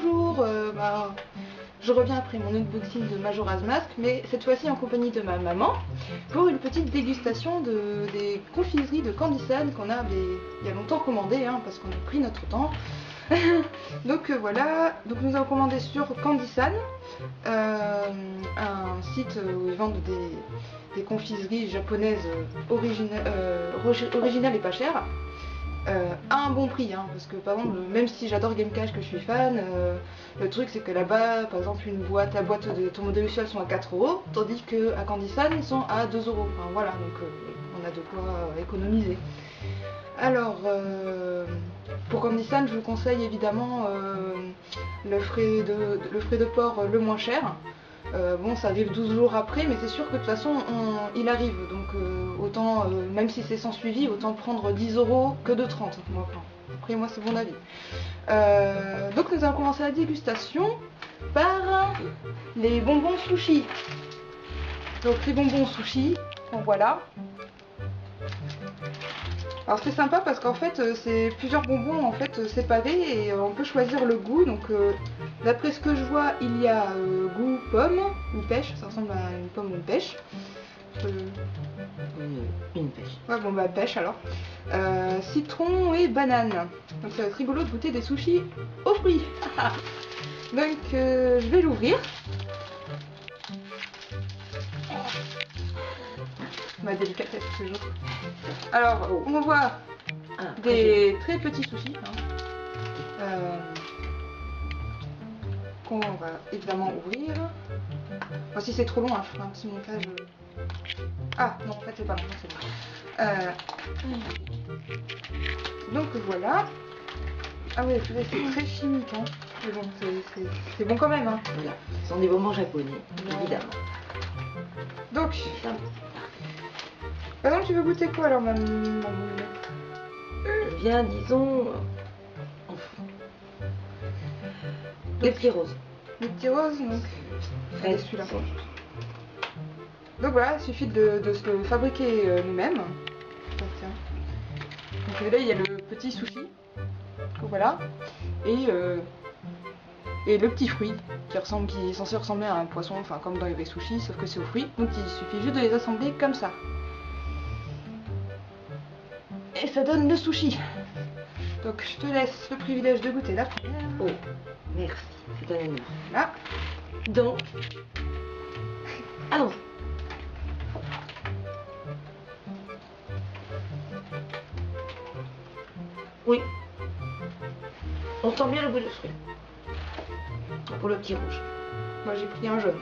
bonjour, je reviens après mon unboxing de Majora's Mask, mais cette fois-ci en compagnie de ma maman, pour une petite dégustation des confiseries de Candy San qu'on avait il y a longtemps commandé, parce qu'on a pris notre temps. Donc voilà, donc nous avons commandé sur Candy San, un site où ils vendent des confiseries japonaises originales et pas chères. À un bon prix, parce que par exemple, même si j'adore Game Cash, que je suis fan, le truc c'est que là-bas, par exemple, la boîte de tourneaux de Luciole sont à 4 €, tandis qu'à Candy San ils sont à 2 €. Enfin, voilà, donc on a de quoi économiser. Alors, pour Candy San, je vous conseille évidemment le frais de port le moins cher. Bon, ça arrive 12 jours après, mais c'est sûr que de toute façon il arrive, donc autant, même si c'est sans suivi, autant prendre 10 € que de 30. Après moi c'est mon avis. Donc nous allons commencer la dégustation par les bonbons sushi. Donc les bonbons sushi, donc voilà. Alors c'est sympa parce qu'en fait c'est plusieurs bonbons en fait séparés et on peut choisir le goût. Donc d'après ce que je vois, il y a goût pomme ou pêche, ça ressemble à une pomme ou une pêche. Une pêche. Ouais, bon bah pêche alors. Citron et banane. Donc ça va être rigolo de goûter des sushis aux fruits. Donc je vais l'ouvrir. Ma délicatesse toujours. Alors on voit des très petits sushis qu'on va évidemment ouvrir. Bon, si c'est trop long, je ferai un petit montage. Ah non, en fait c'est pas long, c'est bon. Donc voilà. Ah oui, c'est très chimique, mais bon, c'est bon quand même. Voilà, ce sont des bonbons japonais, évidemment. Donc, par exemple, tu veux goûter quoi alors, ma moule? Eh bien, disons... les petits roses. Les petits roses, donc... Allez, celui-là. Donc voilà, il suffit de se le fabriquer nous-mêmes. Donc là, il y a le petit sushi. Donc voilà. Et le petit fruit qui est censé ressembler à un poisson, enfin comme dans les sushis, sauf que c'est aux fruits. Donc il suffit juste de les assembler comme ça. Et ça donne le sushi. Donc je te laisse le privilège de goûter la première. Oh, merci, c'est un honneur. Là. Donc, allons. Oui, on sent bien le goût de fruit. Pour le petit rouge. Moi j'ai pris un jaune.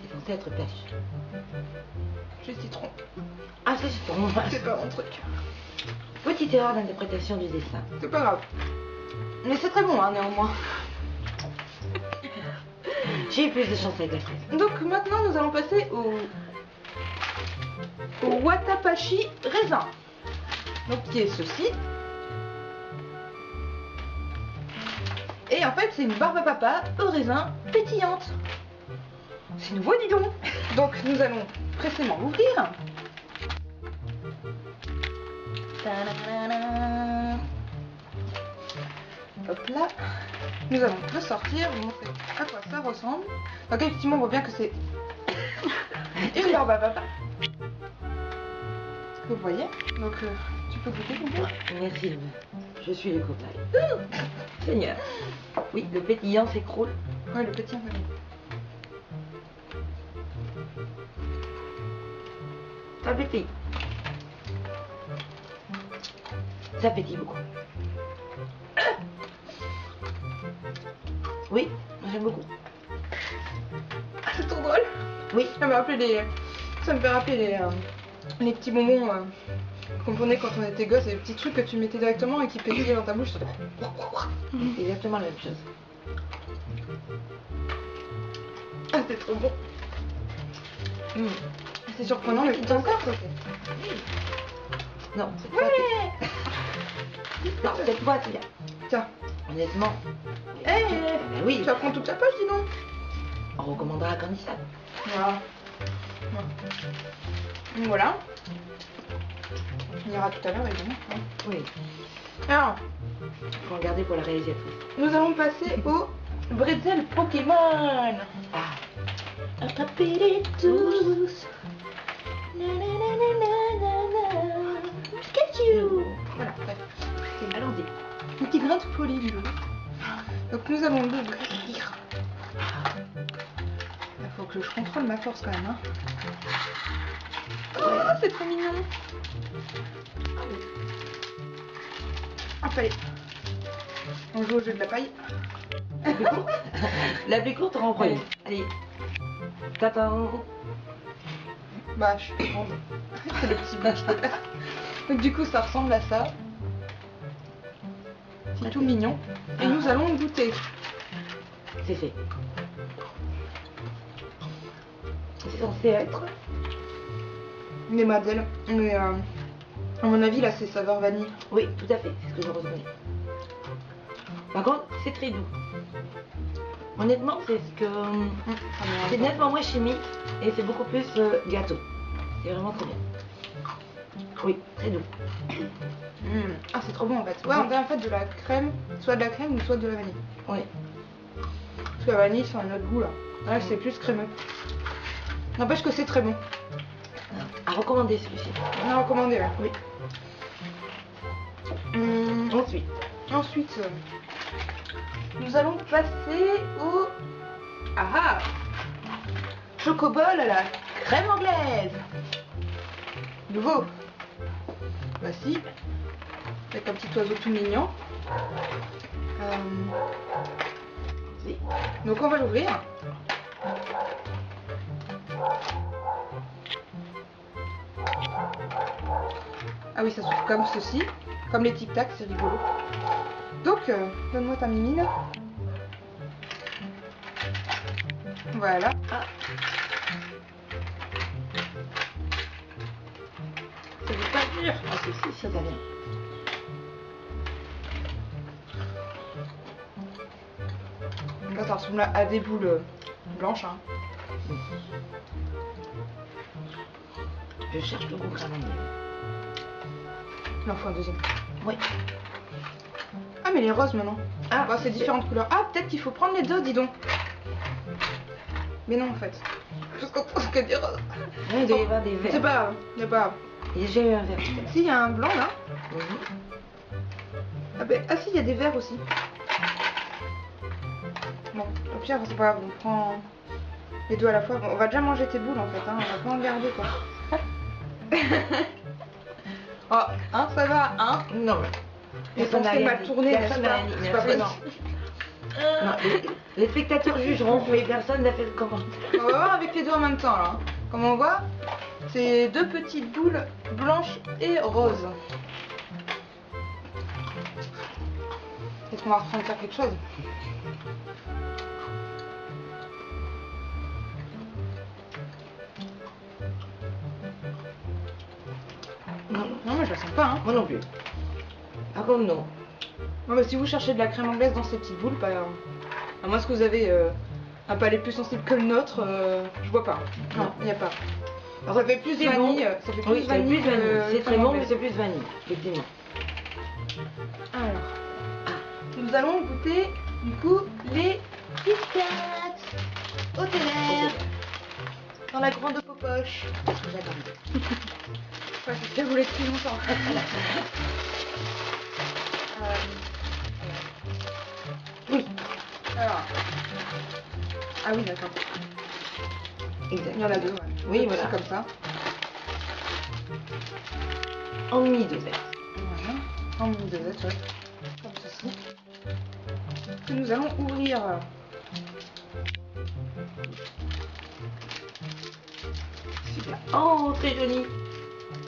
C'est censé être pêche. J'ai citron. Ah, c'est citron. C'est pas mon truc. Petite erreur d'interprétation du dessin. C'est pas grave. Mais c'est très bon, néanmoins. J'ai eu plus de chance avec la fraise. Donc maintenant nous allons passer au Watapashi raisin. Donc qui est ceci. Et en fait c'est une barbe à papa au raisin pétillante. C'est nouveau, dis donc. Donc nous allons pressément l'ouvrir. Hop là. Nous allons le sortir, vous montrer à quoi ça ressemble. Donc effectivement on voit bien que c'est une barbe à papa. Est-ce que vous voyez? Donc tu peux goûter ton goût? Merci, je suis le cobaye. Seigneur. Oui, le pétillant s'écroule. Oui, le pétillant. Ça pétille. Ça pétille beaucoup. Oui, j'aime beaucoup. Ah, c'est trop drôle. Oui. Ça me fait rappeler les petits bonbons qu'on prenait quand on était gosse, les petits trucs que tu mettais directement et qui pétillaient dans ta bouche. C'est exactement la même chose. Ah, c'est trop bon. C'est surprenant, mais putain encore quoi. Non, cette fois, non, cette fois, c'est bien. Tiens. Honnêtement. Oui. Tu vas prendre toute la poche, dis donc. On recommandera à Candy San. Voilà. Voilà. On ira tout à l'heure, évidemment. Oui. Alors, Faut regarder pour la réalisatrice. Nous allons passer au bretzel Pokémon. Ah, Attrapez-les tous. Pikachu. Voilà, bref. Allons-y. Un petit grain de folie du lot. Donc nous allons l'ouvrir. Il faut que je contrôle ma force quand même. Hein. Oh, c'est trop mignon. Hop, allez. On joue au jeu de la paille. La plus courte en premier. Allez. T'attends. Bah, je suis grande. C'est le petit bout qui dépasse. Donc du coup, ça ressemble à ça. C'est tout mignon. Et nous allons goûter. C'est fait. C'est censé être. Les madeleines. Mais à mon avis, là, c'est saveur vanille. Oui, tout à fait. C'est ce que je reconnais. Par contre, c'est très doux. Honnêtement, c'est ce que. C'est nettement moins chimique et c'est beaucoup plus gâteau. C'est vraiment très bien. Oui, très doux. Ah, c'est trop bon en fait. Ouais, on dirait en fait de la crème, soit de la crème ou soit de la vanille. Oui. Parce que la vanille, c'est un autre goût là. Là, c'est plus crémeux. N'empêche que c'est très bon. À recommander celui-ci. On a recommandé là. Oui. Ensuite, nous allons passer au Chocobol à la crème anglaise. Nouveau. Voici. Avec un petit oiseau tout mignon. Donc on va l'ouvrir. Ah oui, ça s'ouvre comme ceci. Comme les tic-tac, c'est rigolo. Donc, donne-moi ta mimine. Voilà. Ah. Ça veut pas dire. Ah, si, ça va bien. Là, ça ressemble à des boules blanches. Hein. Je cherche le goût crème vanille. Il en faut un deuxième. Oui. Ah, mais les roses maintenant. Ah, Bah, c'est différentes couleurs. Ah, peut-être qu'il faut prendre les deux, dis donc. Mais non, en fait. Parce qu'on pense que des roses. Il doit y avoir des verts. C'est pas grave. Il y a pas. Il y a déjà eu un vert tout à l'heure. Si, il y a un blanc là. Oui. Ah, si, il y a des verts aussi. Bon, au pire, c'est pas grave, on prend les deux à la fois. Bon, on va déjà manger tes boules en fait, hein. On va pas en garder quoi. Oh, hein, ça va, hein. Non, mais. Les pensées mal tournées, n'est-ce Personne pas? n'a rien dit, C'est pas absolument. possible. Non, les spectateurs jugeront, mais personne n'a fait le commentaire. On va voir avec les deux en même temps là. Comme on voit, c'est deux petites boules blanches et roses. Est-ce qu'on va reprendre faire quelque chose? Non, mais je la sens pas, hein. Moi non plus. Par contre, non. Non, mais si vous cherchez de la crème anglaise dans ces petites boules, à moins que vous avez un palais plus sensible que le nôtre, je vois pas. Non, il n'y a pas. Alors, ça fait plus C'est vanille, bon. ça fait plus Oui, c'est vanille. plus vanille. que C'est très crème bon, mais anglaise. c'est plus vanille, effectivement. Alors, nous allons goûter du coup les Kit Kat au Ténère dans la grande popoche. Parce que j'attendais. Ouais, c'est ce qu'elle voulait depuis longtemps. Oui. Alors. Ah oui, d'accord. Exact. Il y en a deux, ouais. Oui, Deux voilà. petits comme ça. En demi-dosette. Voilà. En mini dosette, ouais. Comme ceci. Que nous allons ouvrir. Super. Oh, très joli.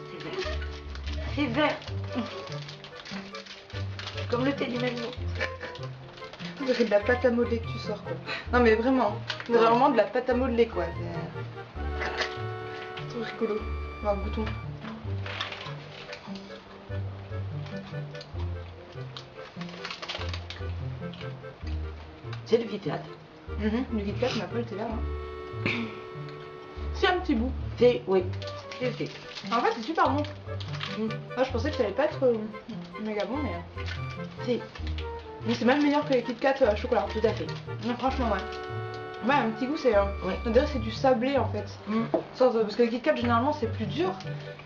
C'est vert. C'est vert. Comme le thé du Mano. On dirait de la pâte à modeler que tu sors, quoi. Non, mais vraiment. On dirait vraiment de la pâte à modeler, quoi. C'est trop rigolo. Alors, goûtons. C'est du Kit Kat. Du Kit Kat, mais après, le thé vert, hein. C'est un petit bout. C'est, oui. C'est fait. En fait, c'est super bon. Moi, je pensais que ça allait pas être méga bon, mais... fait. Mais c'est même meilleur que les Kit Kat à chocolat. Tout à fait. Non, franchement, ouais. Ouais, un petit goût, c'est. Ouais. On dirait que c'est du sablé en fait. Parce que les Kit Kat généralement c'est plus dur.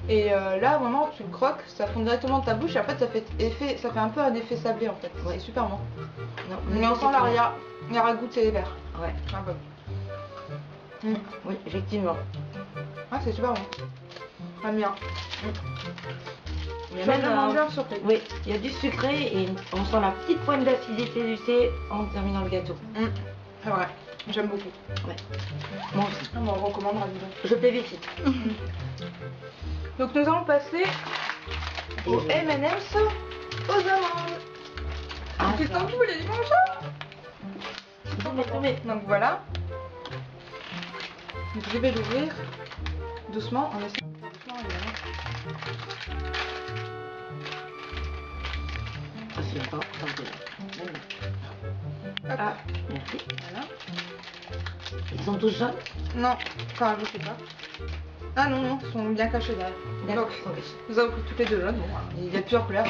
Et là, au moment où tu le croques, ça fond directement dans ta bouche et en fait ça fait un peu un effet sablé en fait. Ouais. C'est super bon. Non, Mais on sent l'arrière-goût de ces verres. Ouais. Un peu. Oui, effectivement. Ah, c'est super bon. J'aime bien. Il y a Je suis même vraiment un- bien surpris. Oui, il y a du sucré et on sent la petite pointe d'acidité du thé en terminant le gâteau. C'est vrai. J'aime beaucoup. Ouais. Moi aussi. Ah, bon, on recommandera dis donc. Je plébiscite. Donc nous allons passer aux M&M's aux amandes. Ah, C'est ça. tant que je voulais les manger. Mais Donc voilà. Donc, je vais l'ouvrir doucement en essayant doucement évidemment. Ah, c'est pas. Hop. Ah, merci. Voilà. Ils sont tous jaunes. Non, enfin je sais pas. Ah non, non, ils sont bien cachés derrière. D'accord. Donc, nous avons pris toutes les deux jaunes. Bon, il y a plusieurs couleurs.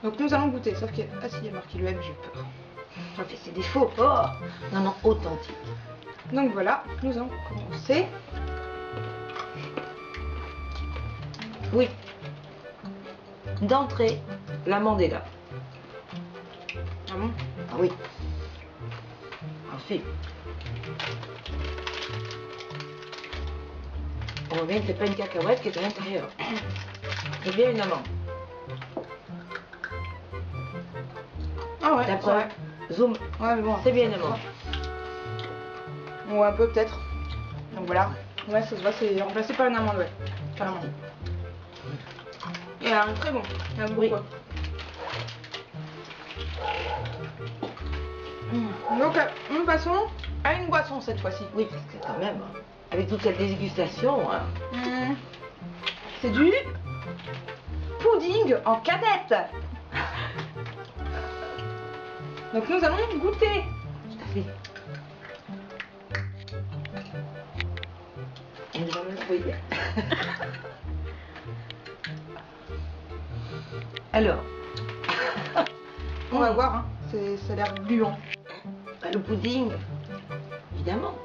Donc nous allons goûter, sauf que... Ah si, il y a marqué le M, j'ai peur. Ça fait ses défauts. Oh non, non, authentique. Donc voilà, nous allons commencer. Oui. D'entrée, l'amande est là. Ah bon? Ah oui. Parfait. On voit bien que c'est pas une cacahuète qui est à l'intérieur. C'est bien une amande. Ah ouais, T'as c'est quoi? vrai. Zoom. Ouais, mais bon. C'est bien une amande. Ou un peu peut-être. Donc voilà. Ouais, ça se voit, c'est remplacé par une amande, ouais. Carrément. Et très bon. J'aime beaucoup. Oui. Donc nous passons à une boisson cette fois-ci. Oui, parce que quand même, avec toute cette dégustation, hein. C'est du pudding en canette. Donc nous allons goûter. Tout à fait. Et nous allons le fouiller. Alors, On va voir, hein. Ça a l'air gluant. le pudding, évidemment.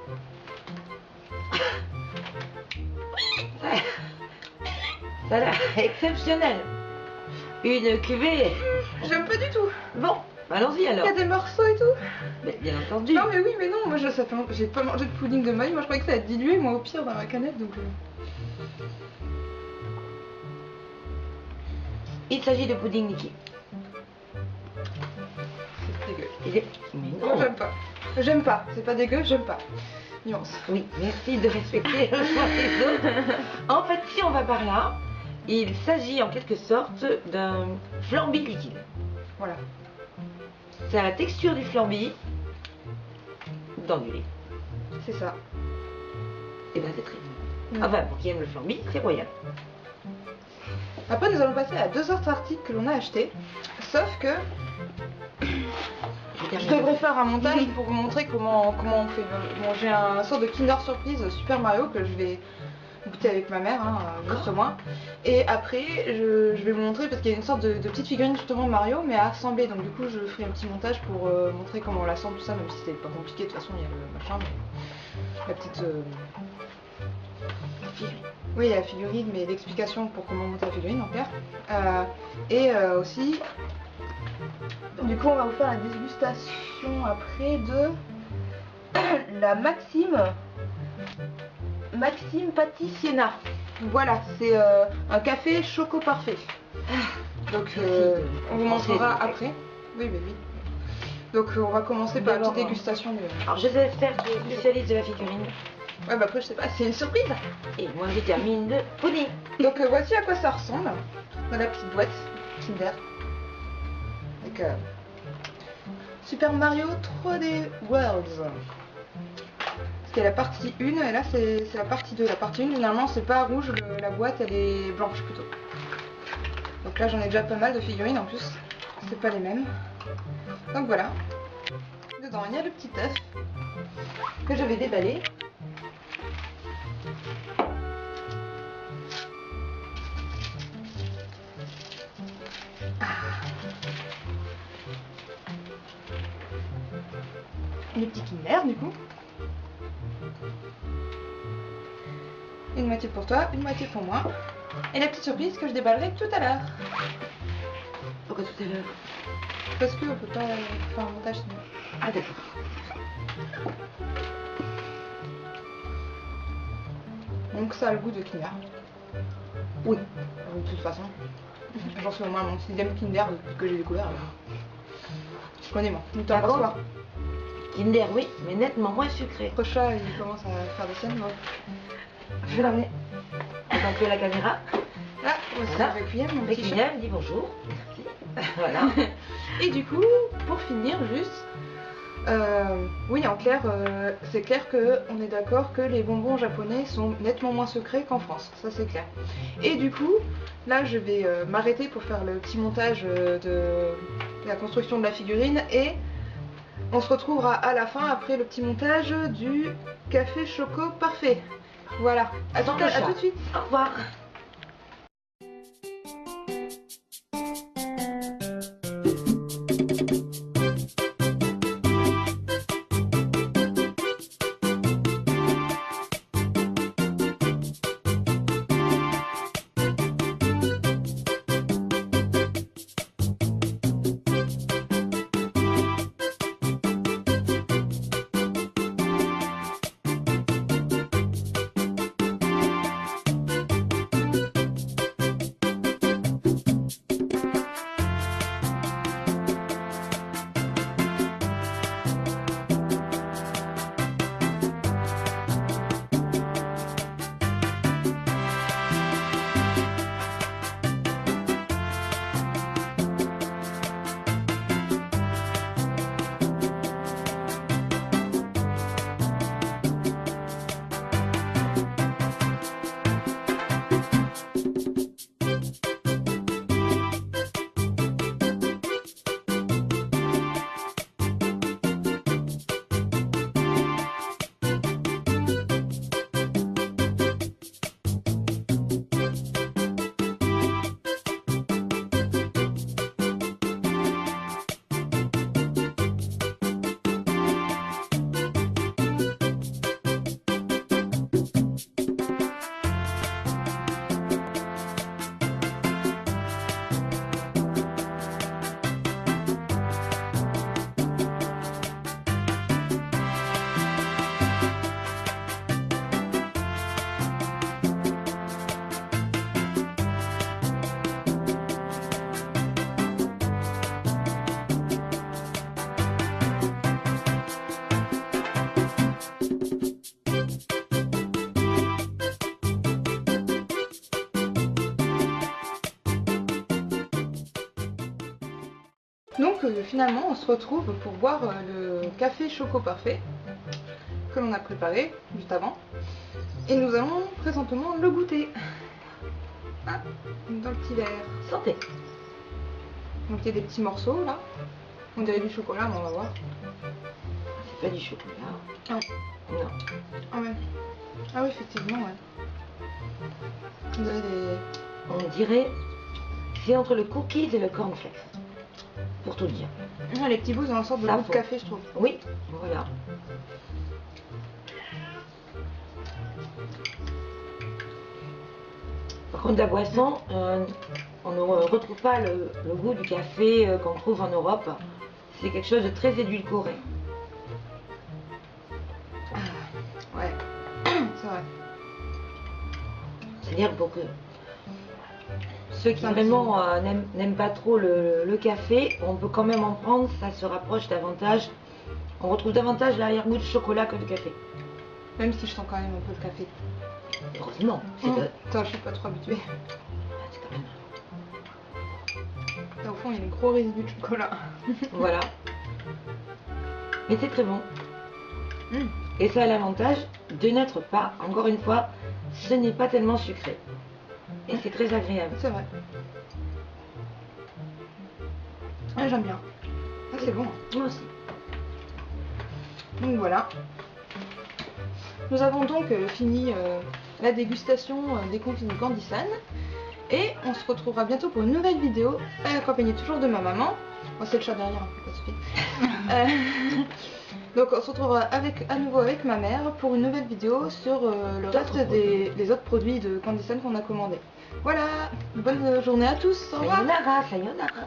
Ça a l'air exceptionnel. Une cuvée. J'aime pas du tout. Bon, allons-y Il alors. y a des morceaux et tout. Mais bien entendu. Non mais oui mais non, moi j'ai pas mangé de pudding de ma vie, moi je croyais que ça allait être dilué moi au pire dans la canette donc... Il s'agit de pudding liquide. C'est dégueu. Mais Moi non. j'aime pas. J'aime pas, c'est pas dégueu, j'aime pas. Nuance. Oui, merci de respecter le choix des autres. En fait, si on va par là, il s'agit en quelque sorte d'un flambi liquide. Voilà. C'est la texture du flambi dans du lait. C'est ça. Et ben c'est très bon. Enfin, pour qui aime le flambi, c'est royal. Après nous allons passer à deux autres articles que l'on a achetés. Sauf que je devrais faire un montage pour vous montrer comment on fait. Bon, j'ai un sort de Kinder Surprise Super Mario que je vais goûter avec ma mère, hein, juste moi. Et après, je vais vous montrer parce qu'il y a une sorte de petite figurine justement de Mario, mais à assembler. Donc du coup, je ferai un petit montage pour montrer comment on l'assemble tout ça, même si c'est pas compliqué. De toute façon, il y a le machin, mais la petite figurine. Oui, il y a la figurine, mais l'explication pour comment monter la figurine en clair. Et aussi. Du coup, on va vous faire la dégustation après de la Maxime Pâtissiena. Voilà, c'est un café choco parfait. Donc, on vous montrera après. Oui, oui. Donc, on va commencer par la petite dégustation. Alors, je vais faire le spécialiste de la figurine. Ouais, bah après, je sais pas, c'est une surprise. Et moi, je termine de pudding. Donc, voici à quoi ça ressemble. Dans la petite boîte Kinder. Donc, Super Mario 3D Worlds. C'était la partie 1 et là c'est la partie 2. La partie 1 généralement c'est pas rouge, la boîte elle est blanche plutôt. Donc là j'en ai déjà pas mal de figurines en plus. C'est pas les mêmes. Donc voilà. Dedans il y a le petit œuf que je vais déballer. les petits Kinder du coup. Une moitié pour toi, une moitié pour moi. Et la petite surprise que je déballerai tout à l'heure. Pourquoi tout à l'heure? Parce qu'on peut pas faire un montage sinon. Ah d'accord. Donc ça a le goût de Kinder. Oui. De toute façon. J'en suis au moins à mon 6e Kinder depuis que j'ai découvert. Je connais moi. Donc t'en penses quoi? Kinder oui, mais nettement moins sucré. Notre chat il commence à faire des scènes. Moi. Je vais l'amener. Attends que la caméra. Là, voici Voilà. Requiem, mon petit chat. Requiem, dis bonjour. Merci. Voilà. Et du coup, pour finir juste, oui en clair, c'est clair qu'on est d'accord que les bonbons japonais sont nettement moins sucrés qu'en France, ça c'est clair. Et du coup, là je vais m'arrêter pour faire le petit montage de la construction de la figurine et on se retrouvera à la fin après le petit montage du café choco parfait. Voilà, à tout de suite. Au revoir. Donc finalement on se retrouve pour boire le café choco parfait que l'on a préparé juste avant et nous allons présentement le goûter. Ah, dans le petit verre. Santé. Donc il y a des petits morceaux là, on dirait du chocolat mais on va voir. C'est pas du chocolat. Non. Non. Ah ouais. Ah oui effectivement ouais. On dirait des... On dirait c'est entre le cookies et le cornflakes. Pour tout dire. Ah, les petits bouts ont une sorte de Ça goût de faut. café je trouve. Oui, voilà. Par contre, la boisson, on ne retrouve pas le goût du café qu'on trouve en Europe. C'est quelque chose de très édulcoré. Ah, ouais, c'est vrai. C'est-à-dire pour que ceux qui vraiment n'aiment pas trop le café, on peut quand même en prendre, ça se rapproche davantage. On retrouve davantage l'arrière-goût de chocolat que de café. Même si je sens quand même un peu le café. Heureusement, c'est que... Attends, je suis pas trop habituée. c'est quand même... Là, au fond, il y a des gros résidus de chocolat. Voilà. Mais c'est très bon. Mm. Et ça a l'avantage de n'être pas, encore une fois, ce n'est pas tellement sucré. Et c'est très agréable. C'est vrai. Ouais, j'aime bien. Ah, c'est bon. Moi aussi. Donc voilà. Nous avons donc fini la dégustation des confitures Candy San. Et on se retrouvera bientôt pour une nouvelle vidéo, accompagnée toujours de ma maman. Moi c'est le chat derrière, pas de soucis. Donc on se retrouvera à nouveau avec ma mère pour une nouvelle vidéo sur le reste des autres produits de Candy Sun qu'on a commandé. Voilà, bonne journée à tous, au revoir. Sayonara, sayonara.